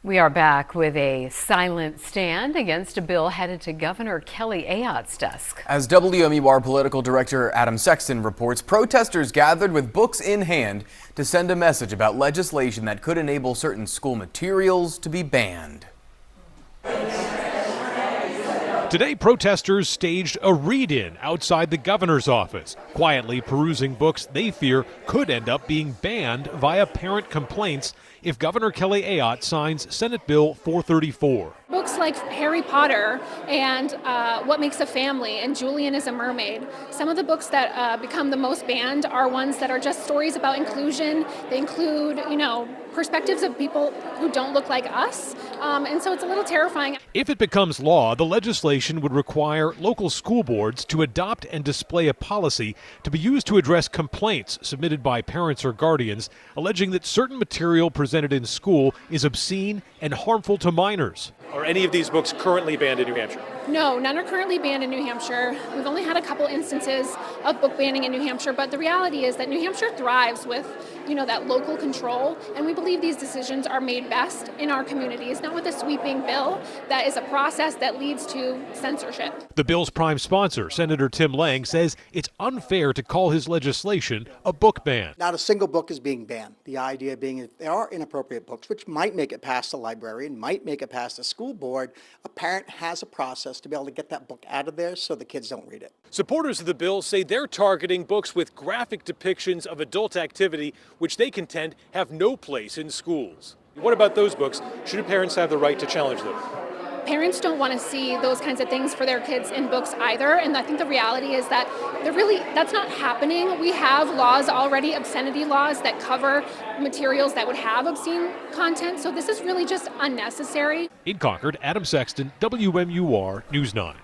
We are back with a silent stand against a bill headed to Governor Kelly Ayotte's desk. As WMUR political director Adam Sexton reports, protesters gathered with books in hand to send a message about legislation that could enable certain school materials to be banned. Today, protesters staged a read-in outside the governor's office, quietly perusing books they fear could end up being banned via parent complaints if Governor Kelly Ayotte signs Senate Bill 434. Books like Harry Potter and What Makes a Family and Julian is a Mermaid. Some of the books that become the most banned are ones that are just stories about inclusion. They include, perspectives of people who don't look like us. And so it's a little terrifying. If it becomes law, the legislation would require local school boards to adopt and display a policy to be used to address complaints submitted by parents or guardians alleging that certain material presented in school is obscene and harmful to minors. Are any of these books currently banned in New Hampshire? No, none are currently banned in New Hampshire. We've only had a couple instances of book banning in New Hampshire, but the reality is that New Hampshire thrives with, that local control, and we believe these decisions are made best in our communities, not with a sweeping bill that is a process that leads to censorship. The bill's prime sponsor, Senator Tim Lang, says it's unfair to call his legislation a book ban. Not a single book is being banned. The idea being if there are inappropriate books, which might make it past the librarian, might make it past the school board, a parent has a process to be able to get that book out of there so the kids don't read it. Supporters of the bill say they're targeting books with graphic depictions of adult activity, which they contend have no place in schools. What about those books? Should parents have the right to challenge them? Parents don't want to see those kinds of things for their kids in books either, and I think the reality is that that's not happening. We have laws already, obscenity laws, that cover materials that would have obscene content, so this is really just unnecessary. In Concord, Adam Sexton, WMUR News 9.